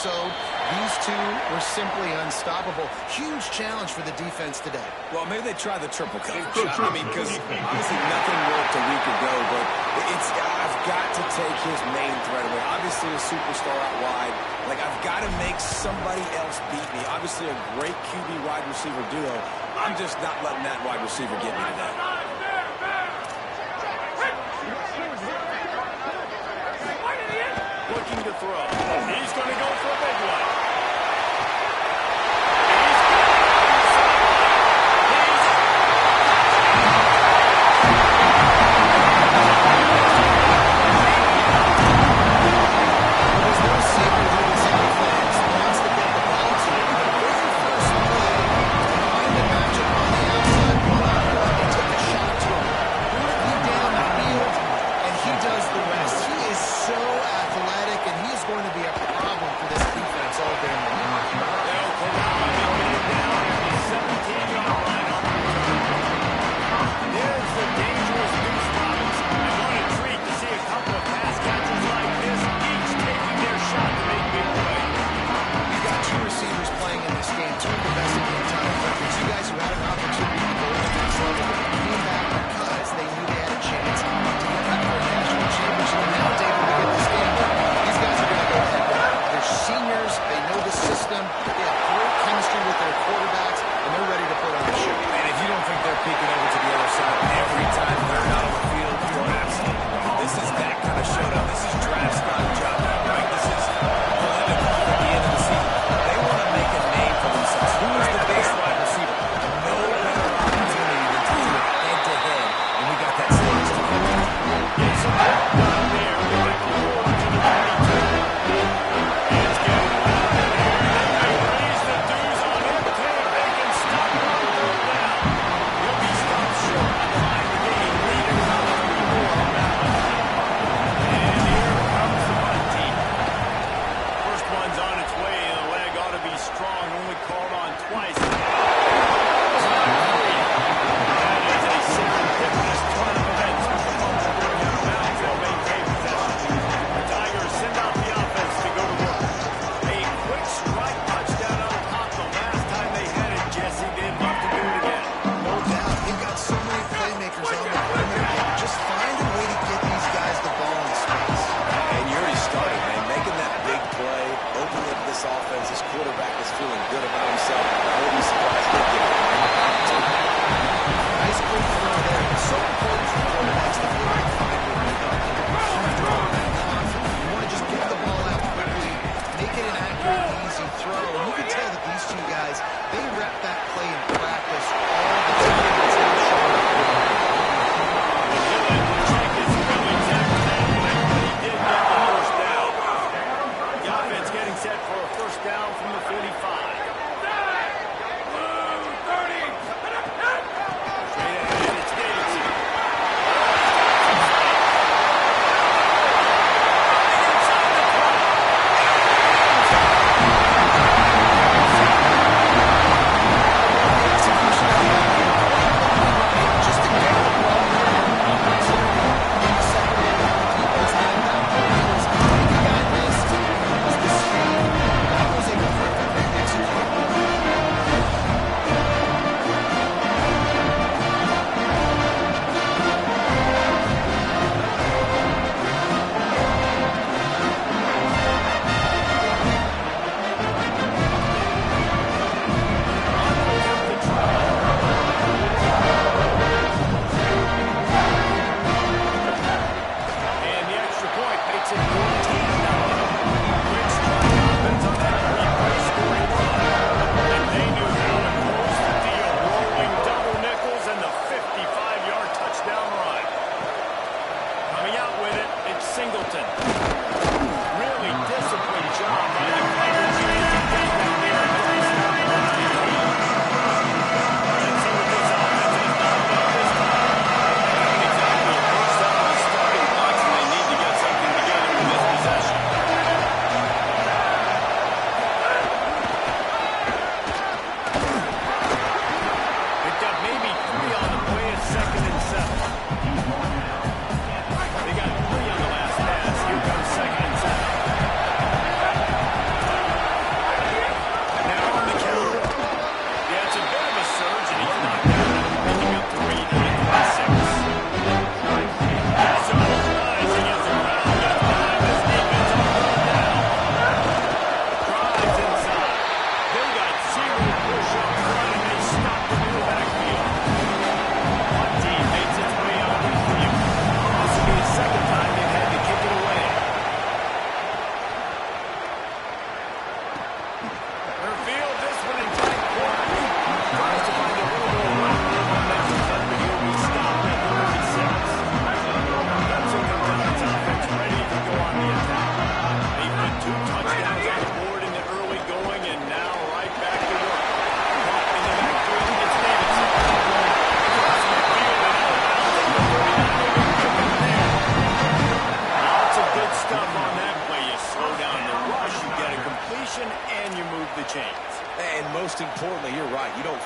sowed. These two were simply unstoppable. Huge challenge for the defense today. Well, maybe they try the triple coverage. I mean, because obviously nothing worked a week ago, but I've got to take his main threat away. Obviously a superstar out wide. Like, I've got to make somebody else beat me. Obviously a great QB wide receiver duo. I'm just not letting that wide receiver get me today. Looking to throw. He's going to go for a big one.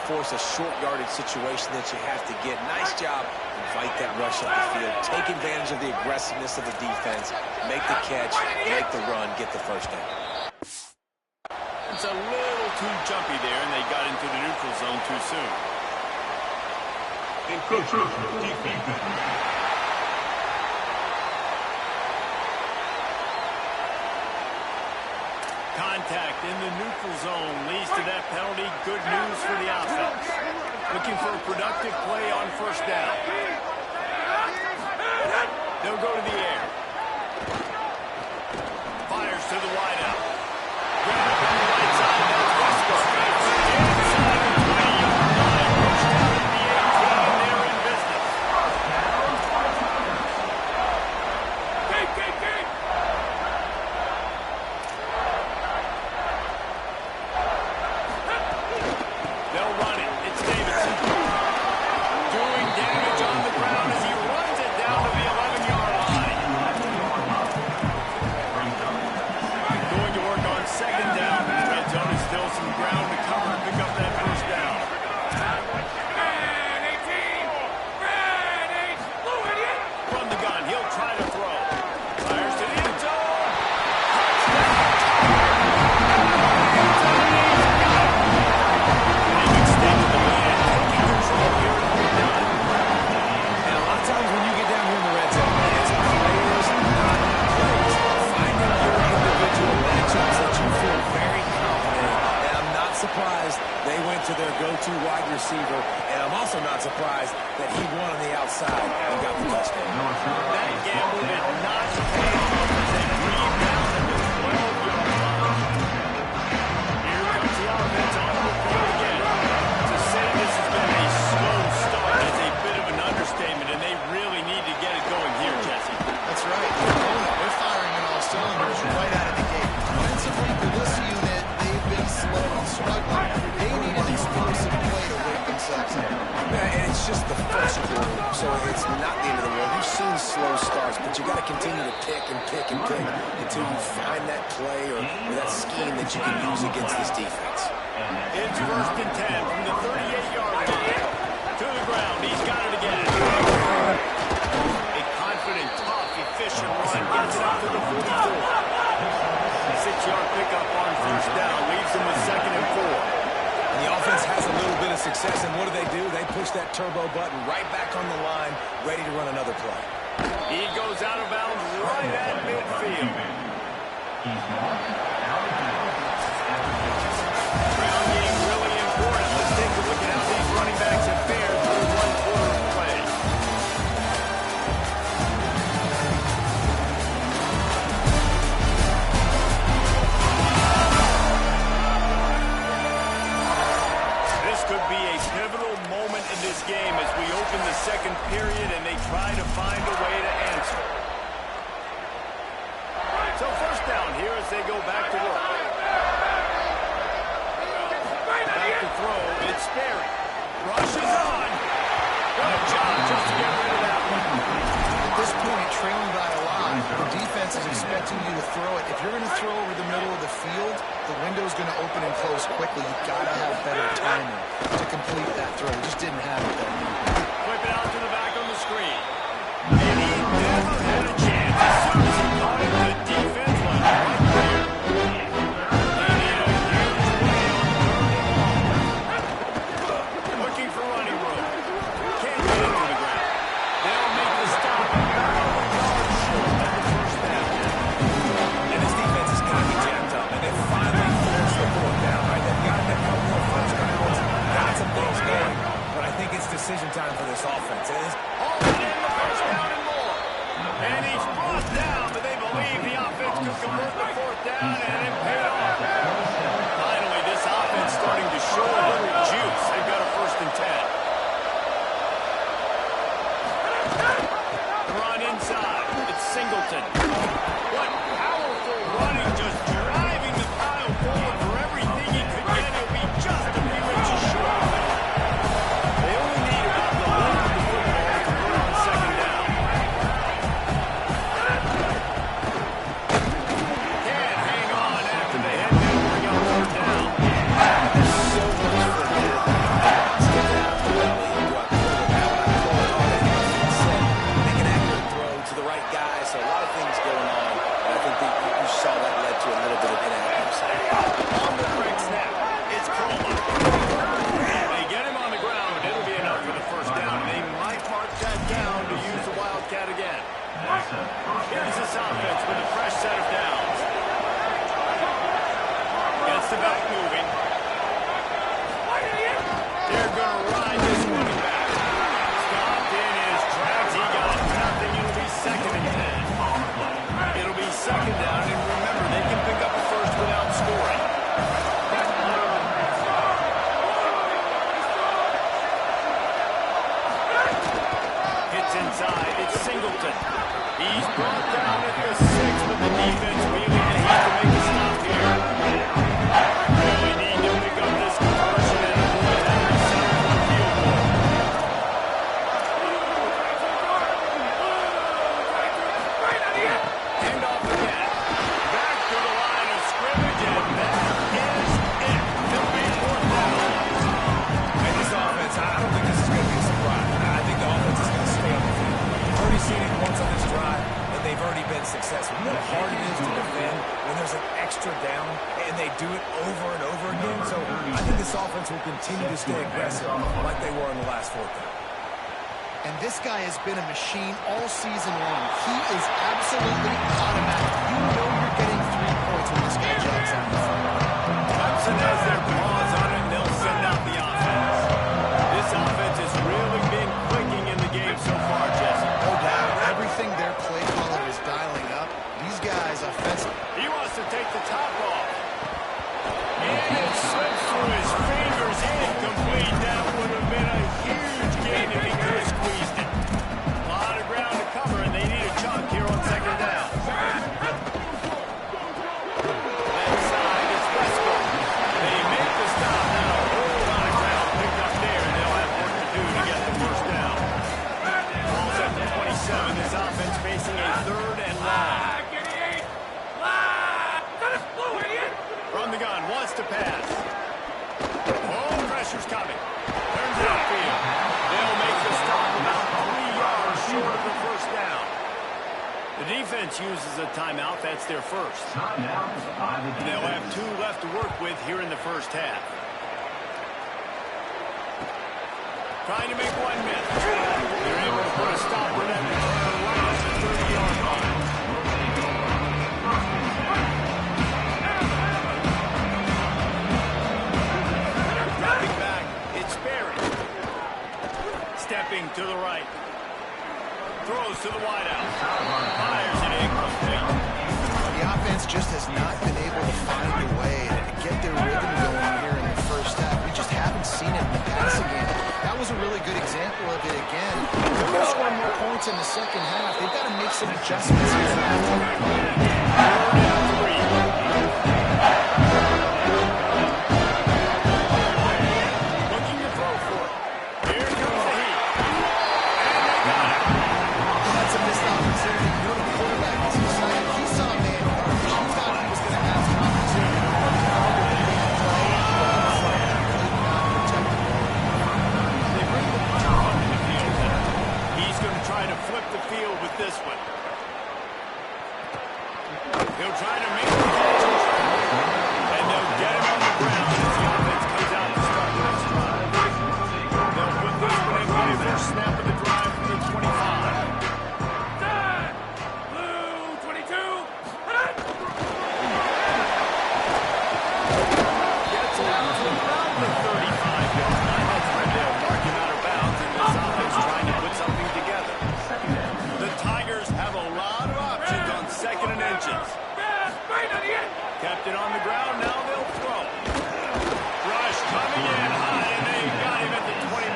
force a short yardage situation that you have to get. Nice job. Invite that rush up the field. Take advantage of the aggressiveness of the defense. Make the catch, make the run, get the first down. It's a little too jumpy there, and they got into the neutral zone too soon. Contact in the neutral zone leads to that penalty. Good news for the offense. Looking for a productive play on first down. They'll go to the air. Fires to the wideout. Grab it on the right side. That's Westbrook. Inside the 20-yard line. Pushed out at the 18. They're in business. They'll run it. It's Davidson. Doing damage on the ground as he runs it down to the 11-yard line. Going to work on second down. The red zone is still some ground to cover and pick up that first down. From the gun, he'll try to throw. Fires to the end zone. They've extended the lead, taking control here at third down. And a lot of times when you get down here in the red zone, it's players, not plays. Finding your individual matchups that you feel very confident in. And I'm not surprised they went to their go-to wide receiver. And I'm also not surprised that he won on the outside and got the touchdown. That gamble did not pay off as they rebound at the 12-yard line. Here comes the offense on the field again. To say this has been a slow start is a bit of an understatement, and they really need to get it going here, Jesse. That's right. They're firing on all cylinders right out of the gate. Defensively, for this unit, they've been slow and struggling. They need an explosive play to wake themselves up. Yeah, and it's just the first quarter, so it's not the end of the world. You've seen slow starts, but you got to continue to pick and pick and pick until you find that play or that scheme that you can use against this defense. It's first and 10 from the 38-yard line. To the ground. He's got it again. A confident, tough, efficient run gets it out to the 44. 6-yard pickup on first down. Leaves them with second and 4. And the offense has a little bit of success, and what do? They push that turbo button right back on the line, ready to run another play. He goes out of bounds right at midfield. Ground game really important. Let's take a look at how these running backs have fared through one quarter of play. This could be a pivotal moment in this game as we open the second period and they try to find a way to answer. So first down here as they go back to work. Back to throw, it's Sperry. Rush is on. Good job just to get rid of that one. At this point, trailing by a lot, the defense is expecting you to throw it. If you're going to throw over the middle of the field, the window's going to open and close quickly. You've got to have better timing to complete that throw. You just didn't have it there. Flip it out to the back on the screen. And he never had a chance. As soon as he caught it, the defense was right there. They need a huge play on third and long. Looking for running room. Can't get into the ground. They'll make the stop about a yard short of the first down. And this defense is cocky jacked up, and they finally forced the fourth down, right? They've got a couple more first downs, got some things going, but I think it's decision time for this offense. It is. Hauling in the first down and more. And he's brought down, but they believe the offense could convert the fourth down, and it paid off. Finally, this offense starting to show a little juice. They've got a first and 10. Run inside. It's Singleton. What powerful running, just driving the pile forward for everything he could get. He'll be just a few inches short. They only need about the hold of the football to convert on second down. Can't hang on after the head network on third down. So much for him. Here's this offense with a fresh set of downs. Gets the back moving. They're going to ride this running back. Stopped in his tracks. He got nothing. It'll be 2nd and 10. It'll be 2nd down. And remember, they can pick up a first without scoring. Hits inside. It's Singleton. He's brought down at the 6, but the defense feeling the heat to make a stop here. Really need to pick up this conversion and avoid having to settle for a field goal. Hand off again. Back to the line of scrimmage, and that is it. They'll be 4th down. And this offense, I don't think this is going to be a surprise. I think the offense is going to stay on the field. You've already seen it once on this drive, and they've already been successful. You know how hard it is to defend when there's an extra down, and they do it over and over again. So I think this offense will continue to stay aggressive like they were in the last 4th down. And this guy has been a machine all season long. He is absolutely automatic. You know you're getting 3 points when this guy jogs out the front. Clemson has their paws on it, and they'll send out the offense. This offense has really been clicking in the game so far, Jesse. No doubt. Everything their play caller is dialing up, these guys offensively. He wants to take the top off. And it slips through his fingers. Incomplete. That would have been a huge gain if he could have squeezed it. A lot of ground to cover, and they need a chunk here on 2nd down. Left side is Westbrook. They make the stop. Now a whole lot of ground picked up there, and they'll have work to do to get the 1st down. Ball's at the 27. This offense facing a 3rd and long. From the gun, wants to pass. Oh, pressure's coming. Turns outfield. They'll make the stop about 3 yards short of the 1st down. The defense uses a timeout. That's their first. They'll have 2 left to work with here in the 1st half. Trying to make 1 miss. They're able to put a stop on that return right at the 30-yard line. Dropping back, it's Barry. Stepping to the right. Throws to the wideout. Fires it incomplete. The offense just has not been able to find a way to get their rhythm going here in the 1st half. We just haven't seen it in the passing game. That was a really good example of it again. If they're going to score more points in the 2nd half, they've got to make some adjustments here. Looking to throw for it. Here comes the heat. And they got it. That's a missed opportunity. You know, the quarterback is excited. He saw a man coverage. He thought he was going to have an opportunity to run cover the big play. They bring the punter onto the field now. He's going to try to flip the field with this one. He'll try to make the catch and travel. And they'll get him on the ground as the offense comes out to start the next drive. They'll put this one in play for a snap of the drive from the 25. Blue 22. Gets it out to about the 35-yard line. That's where they'll mark him out of bounds, and this offense trying to put something together. The Tigers have a lot of options on 2nd and inches. Kept it on the ground, now they'll throw. Rush coming in high, and they got him at the 29.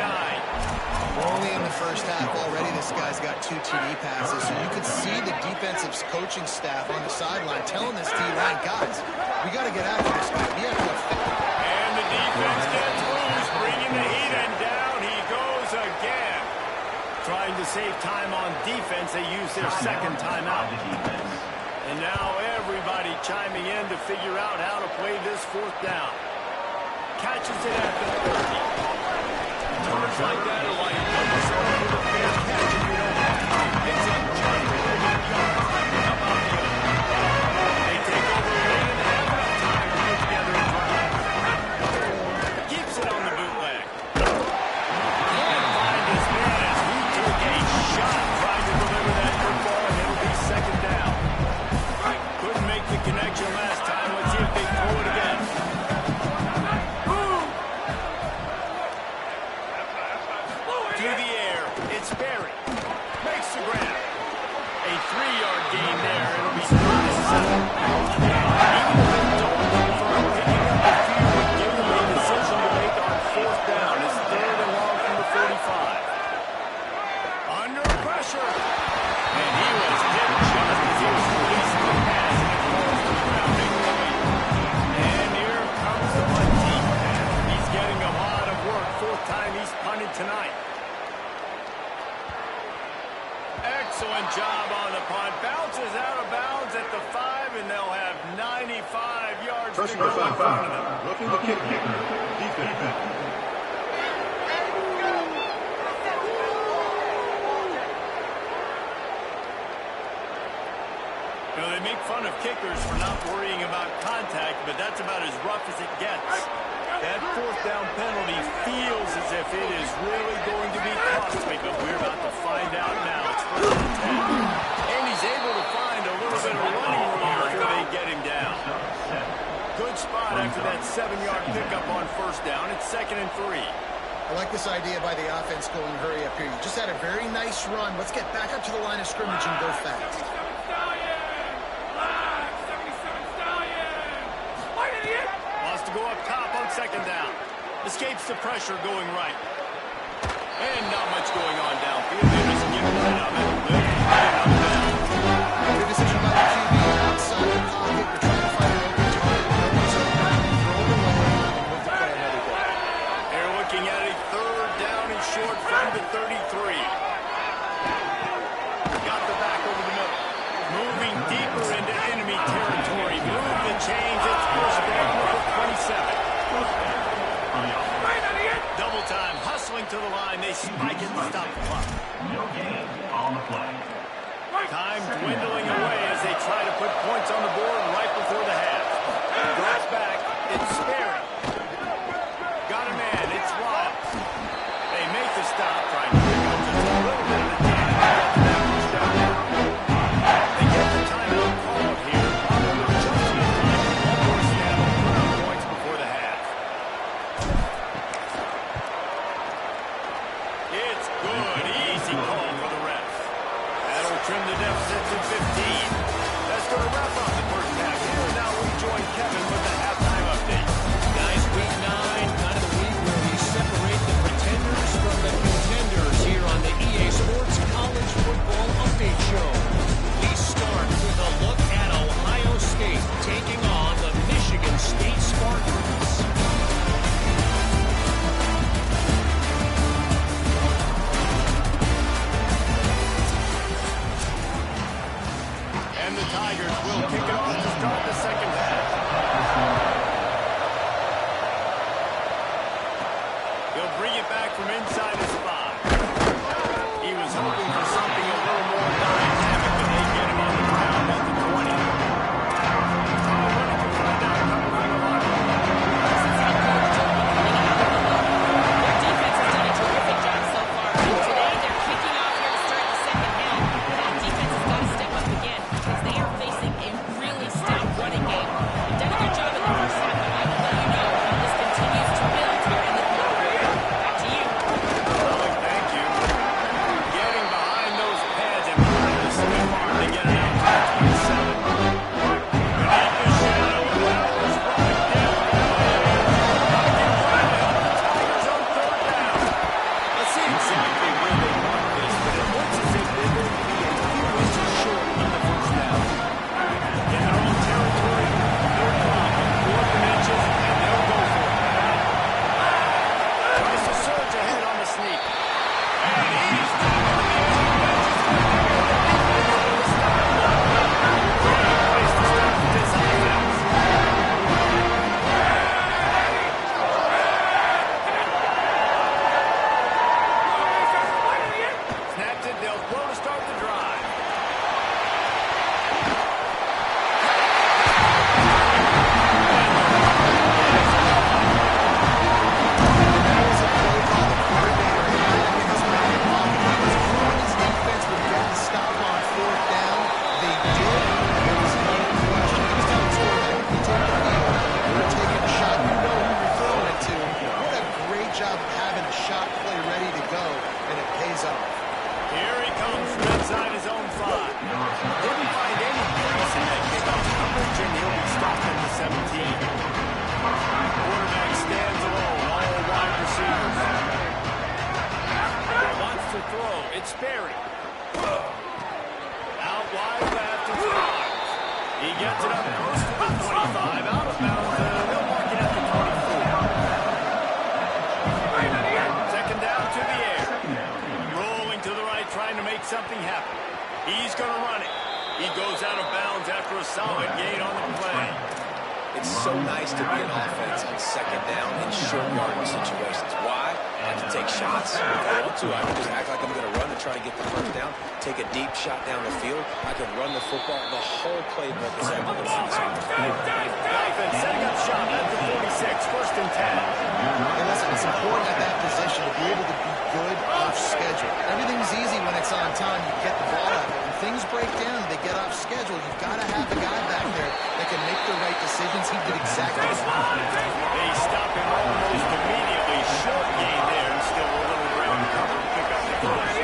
We're only in the 1st half already. This guy's got 2 TD passes, so you could see the defensive coaching staff on the sideline telling this D-line, guys, we got to get after this guy. We have to affect him. And the defense gets loose, bringing the heat, and down he goes again. Trying to save time on defense, they use their 2nd timeout. And now everybody chiming in to figure out how to play this 4th down. Catches it at the 30. Turns like that are why you don't settle for the fair catch if you don't want to. It's up just over 1 yard. How about the other? They take over late and have enough time to put together a drive. Keeps it on the bootleg. Can't find his man as he took a shot trying to deliver that football, and it'll be Excellent job on the punt. Bounces out of bounds at the 5, and they'll have 95 yards to go in front of them. Looking to kick kicker. Defense. You know, they make fun of kickers for not worrying about contact, but that's about as rough as it gets. That fourth down penalty feels as if it is really going to be costly, but we're about to find out now. It's first and 10. And he's able to find a little bit of running room before they get him down. Good spot after that 7-yard pickup on first down. It's 2nd and 3. I like this idea by the offense going hurry up here. You just had a very nice run. Let's get back up to the line of scrimmage and go fast. To go up top on 2nd down. Escapes the pressure going right. And not much going on downfield. He doesn't get rid of it. Good decision by the QB outside the pocket. You're trying to find an open target. No one's open. Throw it away and move to play another ball. They're looking at a 3rd down and short from the 33. Got the back over the middle. Moving deeper into enemy territory. Move the change. It's first down number 27. Double time, hustling to the line. They spike it and stop the clock. No gain on the play. Time dwindling away as they try to put points on the board right before the half. Drops back. It's Sperry. Got a man. It's Wild. They make the stop, trying to pick up just a little bit of the damage. They get the timeout called here. Probably just in time for one more snap and put up points before the half. It's good. Easy call for the refs. That'll trim the deficit to 15. That's going to wrap up the first half here. And now we join Kevin with the halftime update. Guys, week 9, kind of the week where we separate the pretenders from the contenders here on the EA Sports College Football Update Show. We start with a look at Ohio State taking on the Michigan State Spartans. And the Tigers will kick it off to start the second half. He'll bring it back from inside his 5. He was hoping for something a little more dynamic, but they get him on the ground at the 20. What did you find out coming from the line? Their defense has done a terrific job so far. Today, they're kicking off here to start the second half. That defense has got to step up again because they are facing a really stout running game. They've done a good job in the first half, but I will let you know this continues to build here in the third quarter. Back to you. Well, thank you. Getting behind those pads and putting the stiff arm to get it out to the 27. Beneath the shadow, that was right down. Tigers on 3rd down. Let's see exactly where they want this, but it looks as if they're going to be a few inches short on the first down. In their own territory, they're dropping 4 inches, and they'll go for it. Tries to surge ahead on the sneak. And he's down on the edge of the bench. Great place to start this offense. Snapped it. They'll throw to start the drive. That was a play by the coordinator. He had his man on. He was hoping his defense would get the stop on 4th down. They did. There was no question. He was telling his quarterback, you take the field. You're taking a shot. You know who you're throwing it to. What a great job of having a shot play ready to go, and it pays off. Here he comes from inside his own 5. Didn't find any crease in that kickoff coverage, and he'll be stopped at the 17. Quarterback stands alone, all wide receivers. Wants to throw. It's Sperry. Out wide left, it's Rogers. He gets it up close to the 25. Out of bounds, they'll mark it at the 24. 2nd down to the air. Rolling to the right, trying to make something happen. He's going to run it. He goes out of bounds after a solid gain on the play. It's so nice to be an offense on second down in short yardage situations. Why? I can take shots if I want to. I can just act like I'm going to run and try to get the first down, take a deep shot down the field. I can run the football. The whole playbook is able to see this. The offense setting up shop at the 46, first and 10. And listen, it's important at that position to be able to be good off schedule. Everything's easy when it's on time. You get the ball out. But when things break down, they get off schedule. You've got to have a guy back there that can make the right decisions. He did exactly that. They stop him almost immediately. Short gain there, and still a little ground cover to pick up the first.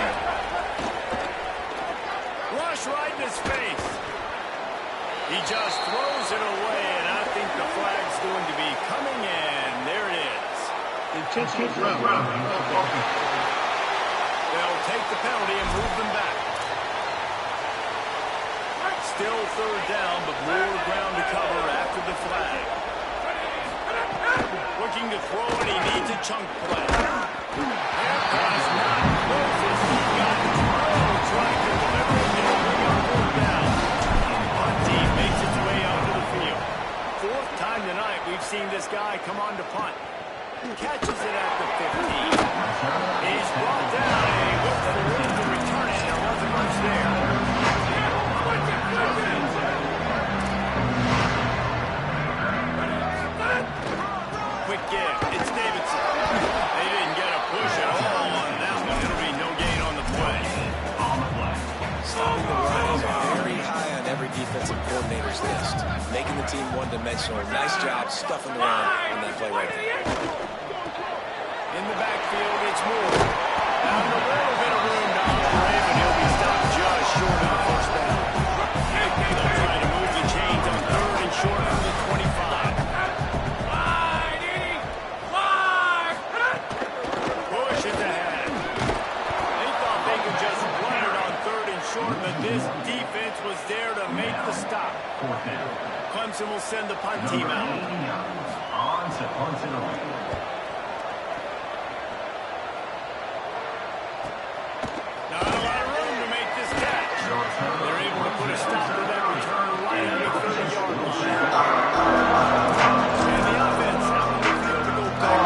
Rush right in his face. He just throws it away, and I think the flag's going to be coming in. There it is. Intentional ground. They'll take the penalty and move them back. Still third down, but more ground to cover after the flag. Looking to throw, and he needs a chunk play. There goes not Moses. He got thrown, trying to deliver it, and he'll bring up fourth down. Punt team makes its way out to the field. Fourth time tonight we've seen this guy come on to punt. Catches it at the 15. He's brought down, and he looks for room to return it. There wasn't much there. Quick give. It's Davidson. They didn't get a push at all on that one. It'll be no gain on the play. Stopping the run is very high on every defensive coordinator's list. Making the team one-dimensional. Nice job stuffing the run on that play right there. In the backfield, it's Moore. Found a little bit of room down the rim, and he'll be stopped just short of the first down. They'll try to move the chains on third and short from the 25. Push it ahead. They thought they could just run it on third and short, but this defense was there to make the stop. Clemson will send the punt team out. On to punt it away. Not a lot of room to make this catch. They're able to put a stop to that return right at the 30-yard line. And the offense out on the field to go back.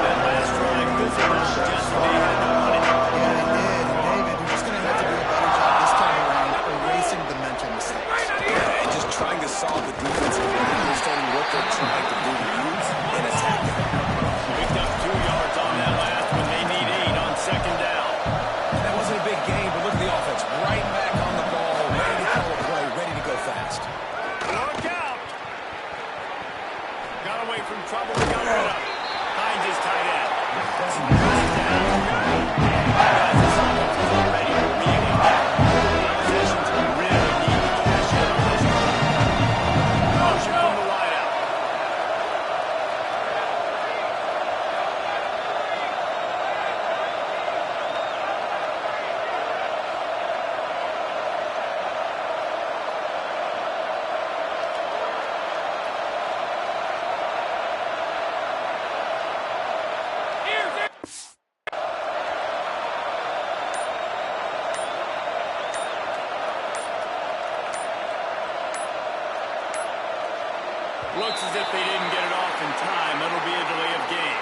That last drive physical suggested they had to run it. Yeah, they did. And David, you're just going to have to do a better job this time around erasing the mental mistakes. Yeah, and just trying to solve the defensive problem, understanding what they're trying to do to use and attack it. Picked up 2 yards on that last one. They need 8 on second down. That wasn't a big gain, but look at the offense. Right back on the ball, ready to call a play, ready to go fast. Look out! Got away from trouble, got rid of it. Hines is tight end. Already really bad. Possessions really need to cash in on this one. Motion from the wideout. Looks as if they didn't get it off in time. It'll be a delay of game.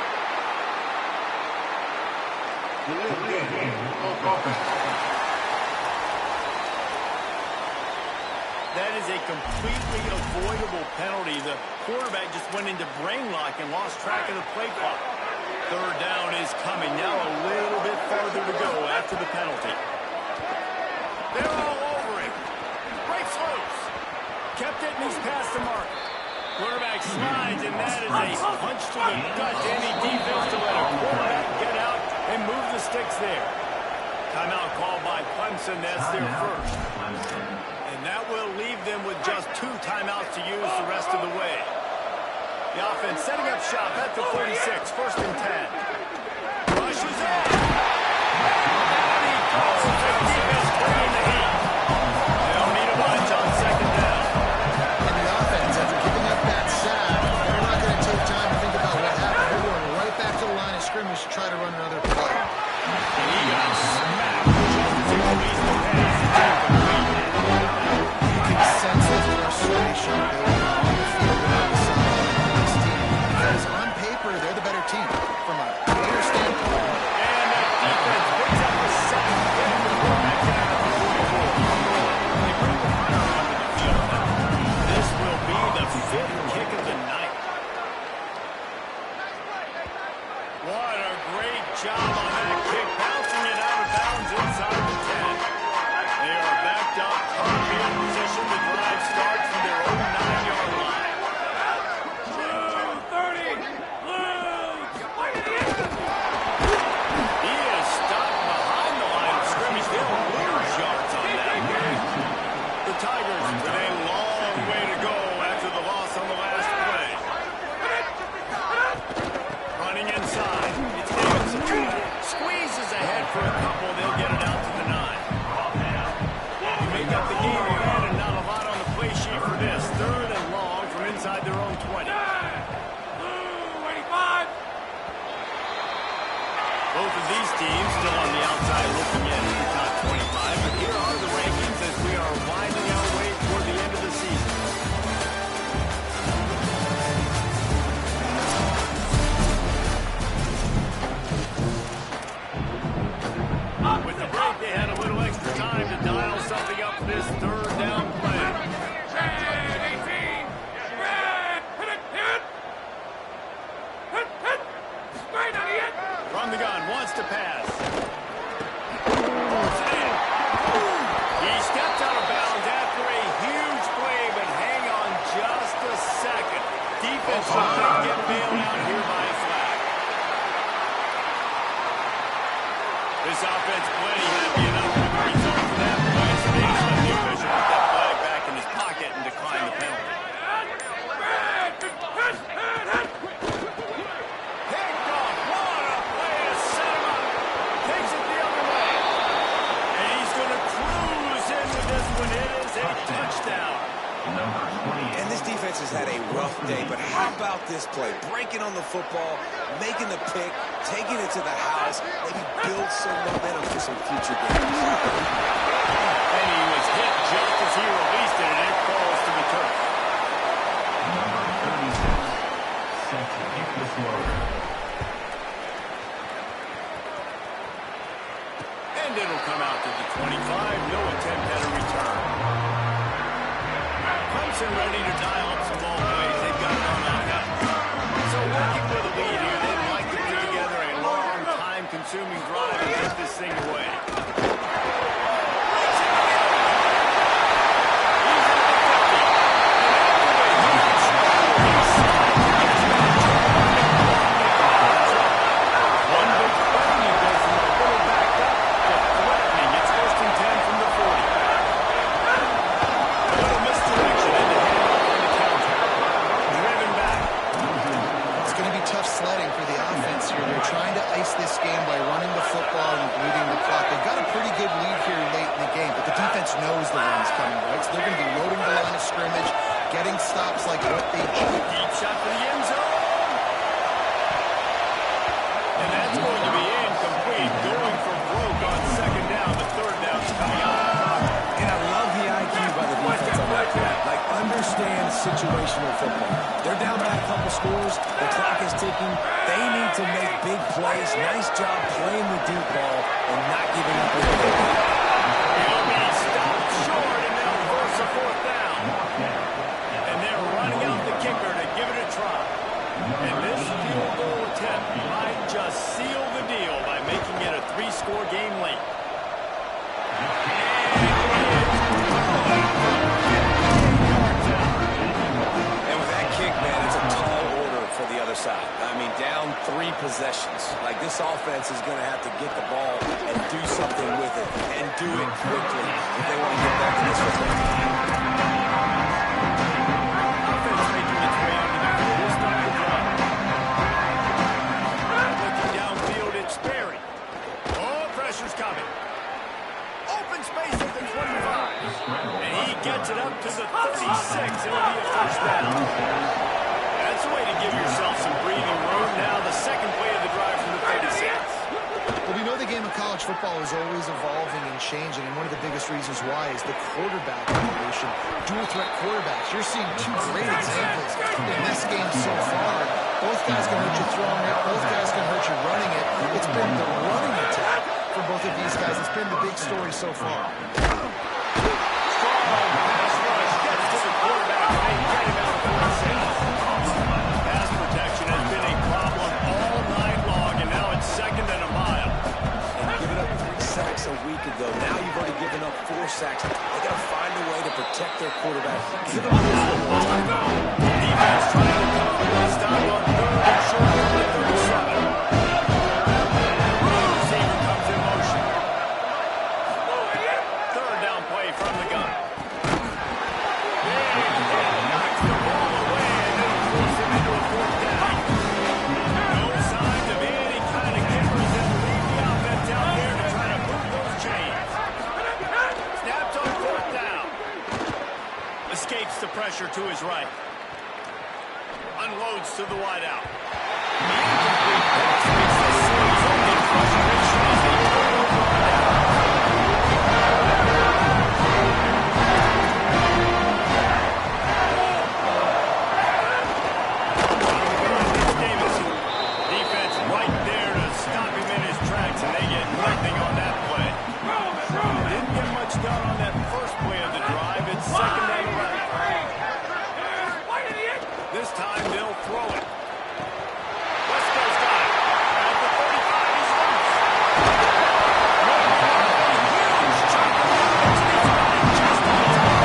That is a completely avoidable penalty. The quarterback just went into brain lock and lost track of the play clock. Third down is coming. Now a little bit farther to go after the penalty. They're all over him. Breaks loose. Kept it and he's past the mark. Quarterback slides, and that is a punch to the gut to any defense to let a quarterback get out and move the sticks there. Timeout called by Clemson. That's their first. And that will leave them with just 2 timeouts to use the rest of the way. The offense setting up shop at the 46, first and 10. Rushes in. And he calls the defense bringing the heat. They don't need a bunch on second down. And the offense, after giving up that sack, they're not going to take time to think about what happened. They're going right back to the line of scrimmage to try to run another play. And he got smacked just as he released the pass. breaking up the game again, and not a lot on the play sheet for this. 3rd and long from inside their own 20. Both of these teams still on the outside looking in at the top 25, but here are the rankings as we are winding our way toward the end of the season. With the break, they had a little extra time to dial something up for this 3rd down play. From the gun, wants to pass. Pulls it in. He steps out of bounds after a huge play, but hang on just a second. Defense should get bailed out here by a flag. This offense plenty happy enough with the result for that play, so they just let the official put that flag back in his pocket and decline the penalty. And this defense has had a rough day, but how about this play? Breaking on the football, making the pick, taking it to the house, maybe build some momentum for some future games. And he was hit just as he released it, and it falls to the turf. Number 36, set to kick this load. And it'll come out to the 25. No attempt at a return. Clemson ready to dial up some ball plays. They've got it on that half. So working with a lead here, they'd like to put together a long, time-consuming drive and get this thing away. Knows the run's coming, right? So they're going to be loading the line of scrimmage, getting stops like what they do. Deep shot for the end zone. And that's going to be incomplete. Going for broke on 2nd down. The 3rd down's coming out. And I love the IQ by the defense on that play. Like, understand situational football. They're down by a couple scores. The clock is ticking. They need to make big plays. Nice job playing the deep ball and not giving up the ball. Stopped short, and they'll force a 4th down. And they're running out the kicker to give it a try. And this field goal attempt might just seal the deal by making it a 3-score game late. And with that kick, man, it's a tall order for the other side. I mean, down 3 possessions. Like, this offense is going to have to get the ball and do something with it, and do it quickly if they want to get back in this football game. Offense making its way onto the field. We'll start the drive. Looking downfield, it's Berry. Oh, pressure's coming. Open space at the 25. And he gets it up to the 36. It'll be a 1st down. That's a way to give yourself some breathing room. Now the 2nd play of the drive from the 36. Well, we know the game of college football is always evolving and changing, and one of the biggest reasons why is the quarterback evolution. Dual-threat quarterbacks. You're seeing 2 great examples in this game so far. Both guys can hurt you throwing it. Both guys can hurt you running it. It's been the running attack for both of these guys. It's been the big story so far. Strong pass rush gets to the quarterback, and they get him out of 46. Pass protection has been a problem all night long, and now it's 2nd and a mile. Giving up 3 sacks a week ago. Now you've already given up 4 sacks. They got to find a way to protect their quarterback. Give them a little more time. Defense trying to cover the stop on 3rd and short of the 37. Receiver comes in motion. 3rd down play from the gun. Knocks the ball away, and then throws him into a 4th down. No signs of any kind of kickers that leave the offense out there to try to move those chains. Snaps on 4th down. keeps the pressure to his right. Unloads to the wideout. Defense right there to stop him in his tracks, and they get nothing on that play. Didn't get much done on that first play of the drive. It's second and 11. This time they'll throw it. Wesco's got it. At the 35, he's loose. Huge chunk of yardage, and he's got it just in time.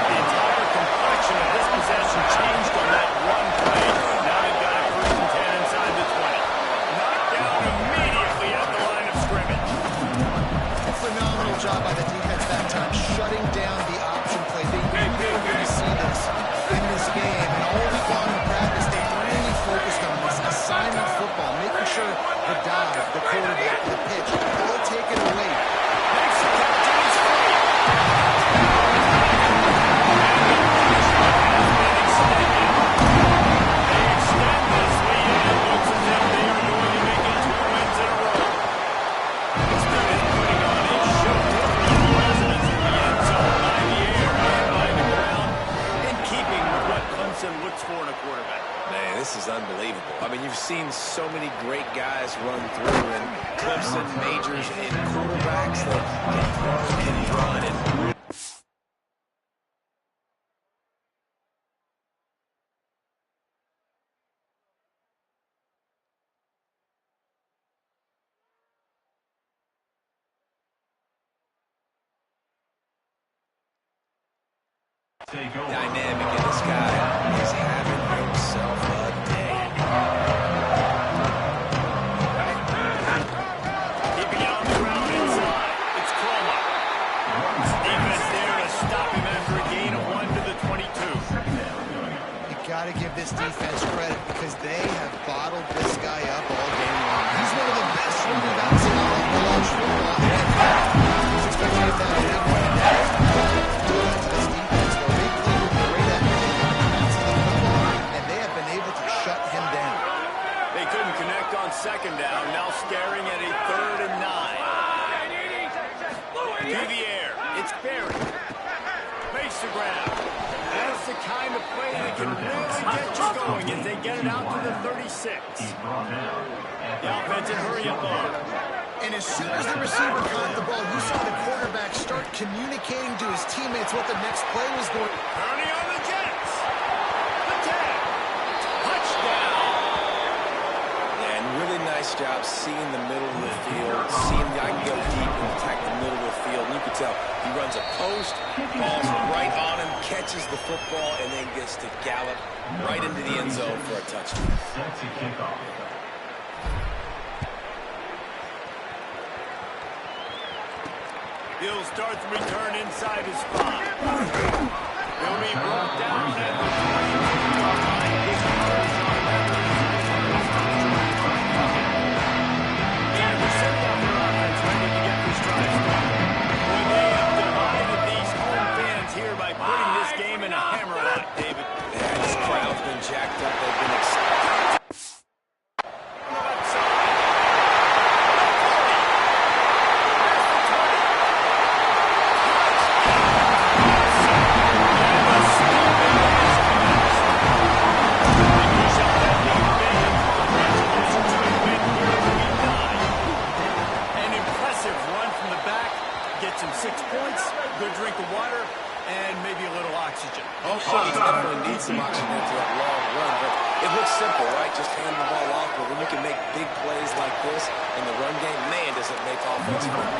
The entire complexion of this possession changed on that one play. Now they've got it 1st and 10 inside the 20. Knocked down immediately at the line of scrimmage. Phenomenal job by the defense that time, shutting down the option play. They knew they were going to see this in this game, and all week long in practice, they really focused on this assignment football, making sure the dive, the quarterback, the pitch, all taken away. Makes the catch, and he's free. They extend this lead, and it looks as if they are going to make it 2 wins in a row. This team is putting on a show for the residents in the end zone, by the air and by the ground, in keeping with what Clemson looks for in a quarterback. Man, this is unbelievable. I mean, you've seen so many great guys run through, and Clemson majors in quarterbacks that can throw and run and dynamic, and this guy is having himself a day. Keeping it on the ground inside. It's Chroma. Defense there to stop him after a gain of 1 to the 22. You got to give this defense credit because they have bottled this guy up all game long. He's one of the best running backs in all of college football. He's expecting to get that in one day. To this defense, though, they played great at and they have been able to shut him down. They couldn't connect on 2nd down. Now staring at a 3rd and 9. To the air. It's Barry. Face the ground. That's the kind of play that can really get you going as they get it out to the 36. The offensive hurry-up mode. And as soon as the receiver caught the ball, you saw the quarterback start communicating to his teammates what the next play was going. Ernie on the Jets. The 10. Touchdown. And really nice job seeing the middle of the field, seeing the guy can go deep and attack the middle of the field. And you can tell he runs a post, falls right on him, catches the football, and then gets to gallop right into the end zone for a touchdown. Set to kick off. He'll start the return inside his spot. He'll be brought down at the 22-yard line. And the center of their offense ready to get this drive started. Well, they have divided these home fans here by putting this game in a hammerlock, David. Yeah, this crowd's been jacked up. They've been excited. Gets him 6 points, good drink of water, and maybe a little oxygen. Oh, he definitely needs some oxygen after that long run, but it looks simple, right? Just hand the ball off, but when you can make big plays like this in the run game, man, does it make offense fun.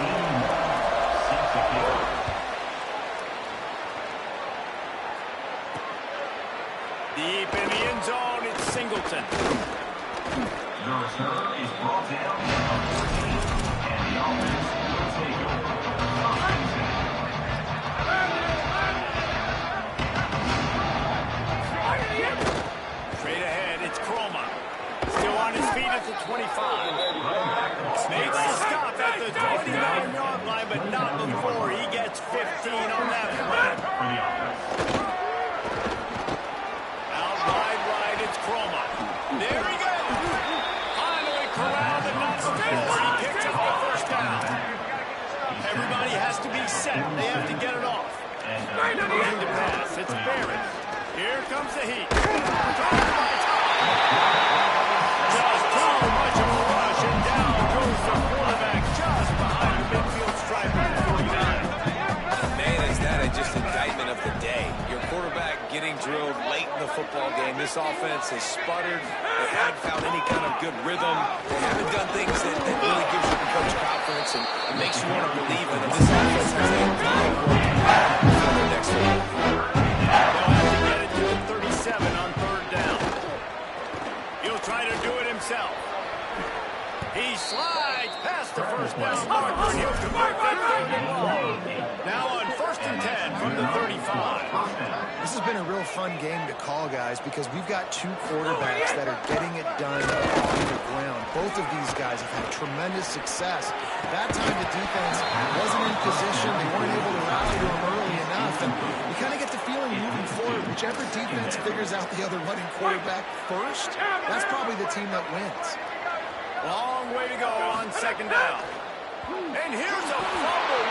Deep in the end zone, it's Singleton. The return is brought down by 14, and the offense will take over. Straight ahead, it's Chroma. Still on his feet at the 25. Makes the stop at the 29-yard line, but not before he gets 15 on that play. He's set. They have to get it off. Looking to pass. It's Barrett. Here comes the heat. Just too much of a rush, and down goes the quarterback just behind the midfield stripe at 49. Man, is that just indictment of the day. Your quarterback getting drilled late in the football game. This offense has sputtered. They haven't found any kind of good rhythm. They haven't done things that really gives you the coach confidence and makes you want to believe in them. This offense has a lot of work for the next one. They'll have to get it to the 37 on third down. He'll try to do it himself. He slides past the first down marker, and he'll convert that third and long. Now on 1st and 10 from the 35. This has been a real fun game to call, guys, because we've got two quarterbacks that are getting it done on the ground. Both of these guys have had tremendous success. That time the defense wasn't in position. They weren't able to rally to him early enough. And you kind of get the feeling moving forward, whichever defense figures out the other running quarterback first, that's probably the team that wins. Long way to go on 2nd down. And here's a fumble